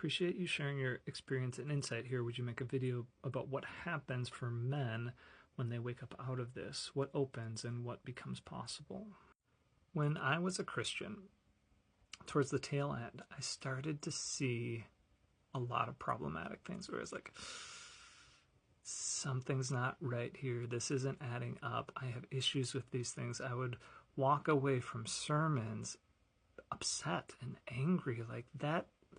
appreciate you sharing your experience and insight here. Would you make a video about what happens for men when they wake up out of this? What opens and what becomes possible? When I was a Christian, towards the tail end, I started to see a lot of problematic things where it's like, something's not right here. This isn't adding up. I have issues with these things. I would walk away from sermons upset and angry. Like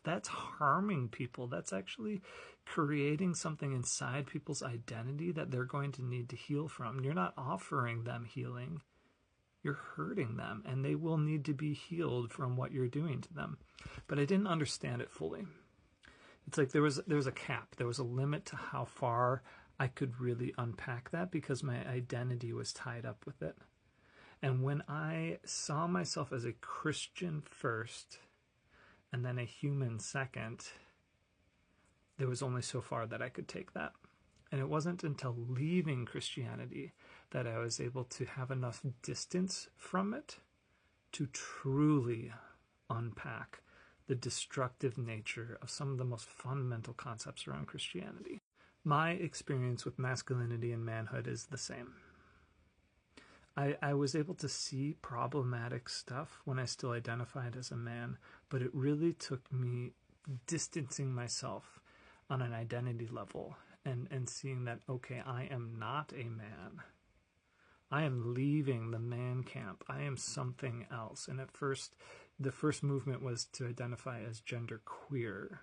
that's harming people. That's actually creating something inside people's identity that they're going to need to heal from. You're not offering them healing. You're hurting them, and they will need to be healed from what you're doing to them. But I didn't understand it fully. It's like there was a cap. There was a limit to how far I could really unpack that because my identity was tied up with it. And when I saw myself as a Christian first and then a human second, there was only so far that I could take that. And it wasn't until leaving Christianity that I was able to have enough distance from it to truly unpack the destructive nature of some of the most fundamental concepts around Christianity. My experience with masculinity and manhood is the same. I was able to see problematic stuff when I still identified as a man, but it really took me distancing myself on an identity level and seeing that, okay, I am not a man. I am leaving the man camp. I am something else. And at first, the first movement was to identify as genderqueer,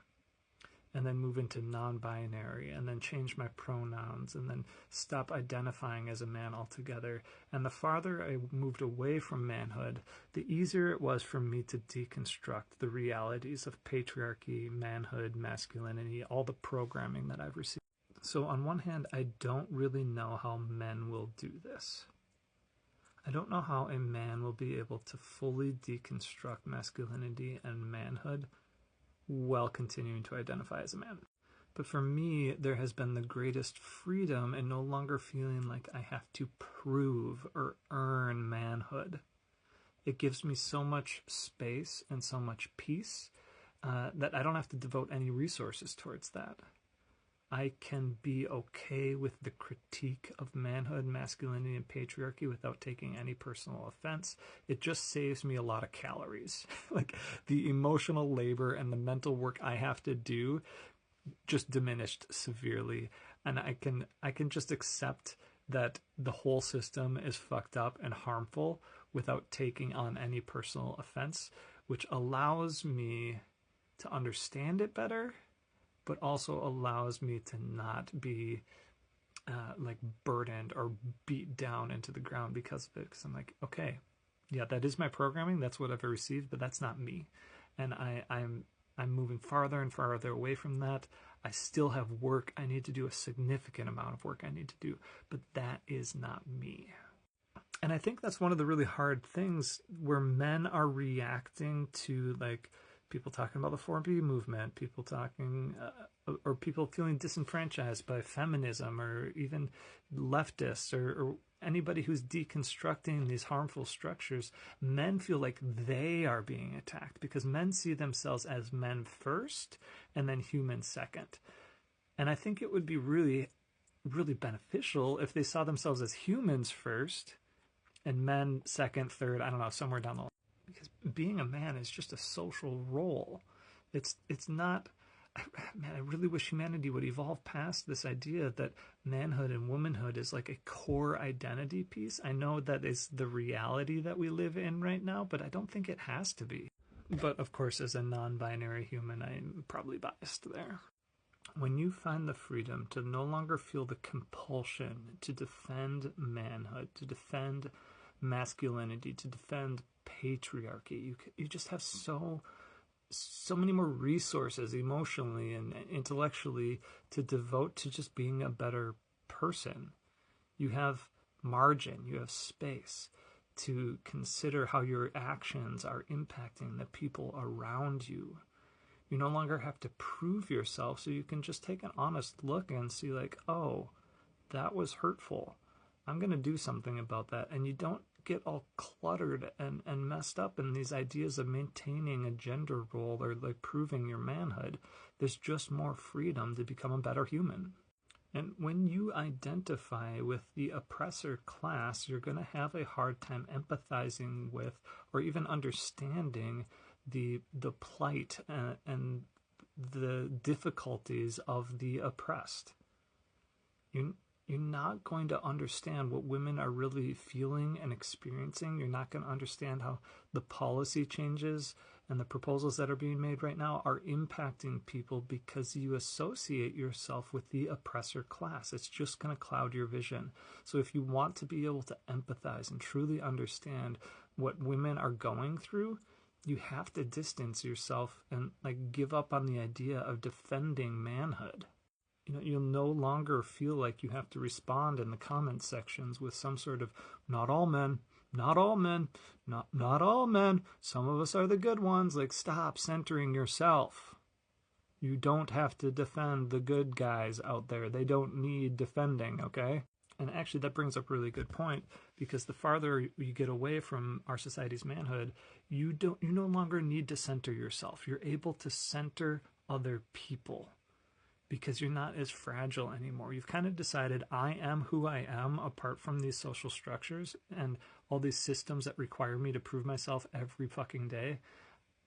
and then move into non-binary, and then change my pronouns, and then stop identifying as a man altogether. And the farther I moved away from manhood, the easier it was for me to deconstruct the realities of patriarchy, manhood, masculinity, all the programming that I've received. So on one hand, I don't really know how men will do this. I don't know how a man will be able to fully deconstruct masculinity and manhood while continuing to identify as a man. But for me, there has been the greatest freedom in no longer feeling like I have to prove or earn manhood. It gives me so much space and so much peace that I don't have to devote any resources towards that. I can be okay with the critique of manhood, masculinity, and patriarchy without taking any personal offense. It just saves me a lot of calories. Like the emotional labor and the mental work I have to do just diminished severely. And I can just accept that the whole system is fucked up and harmful without taking on any personal offense, which allows me to understand it better, but also allows me to not be like burdened or beat down into the ground because of it. Because I'm like, okay, yeah, that is my programming. That's what I've received, but that's not me. And I'm moving farther and farther away from that. I still have work. I need to do a significant amount of work I need to do, but that is not me. And I think that's one of the really hard things where men are reacting to like people talking about the 4B movement, people talking, or people feeling disenfranchised by feminism, or even leftists, or anybody who's deconstructing these harmful structures. Men feel like they are being attacked because men see themselves as men first and then humans second. And I think it would be really, really beneficial if they saw themselves as humans first and men second, third, I don't know, somewhere down the line. Because being a man is just a social role. It's not, man, I really wish humanity would evolve past this idea that manhood and womanhood is like a core identity piece. I know that is the reality that we live in right now, but I don't think it has to be. But of course, as a non-binary human, I'm probably biased there. When you find the freedom to no longer feel the compulsion to defend manhood, to defend masculinity, to defend patriarchy, you just have so many more resources emotionally and intellectually to devote to just being a better person. You have margin, you have space to consider how your actions are impacting the people around you. You no longer have to prove yourself, so you can just take an honest look and see like, oh, that was hurtful. I'm going to do something about that. And you don't get all cluttered and messed up in these ideas of maintaining a gender role or like proving your manhood. There's just more freedom to become a better human. And when you identify with the oppressor class, you're going to have a hard time empathizing with or even understanding the plight and the difficulties of the oppressed. You're not going to understand what women are really feeling and experiencing. You're not going to understand how the policy changes and the proposals that are being made right now are impacting people because you associate yourself with the oppressor class. It's just going to cloud your vision. So if you want to be able to empathize and truly understand what women are going through, you have to distance yourself and like give up on the idea of defending manhood. You know, you'll no longer feel like you have to respond in the comment sections with some sort of not all men, not all men, not all men, some of us are the good ones. Like, stop centering yourself. You don't have to defend the good guys out there. They don't need defending, okay? And actually that brings up a really good point, because the farther you get away from our society's manhood, you no longer need to center yourself. You're able to center other people, because you're not as fragile anymore. You've kind of decided, I am who I am apart from these social structures and all these systems that require me to prove myself every fucking day.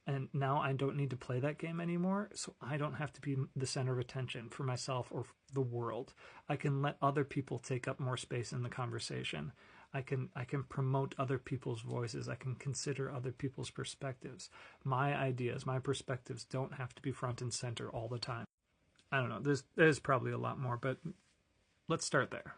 And now I don't need to play that game anymore, so I don't have to be the center of attention for myself or the world. I can let other people take up more space in the conversation. I can promote other people's voices. I can consider other people's perspectives. My ideas, my perspectives don't have to be front and center all the time. I don't know. There's probably a lot more, but let's start there.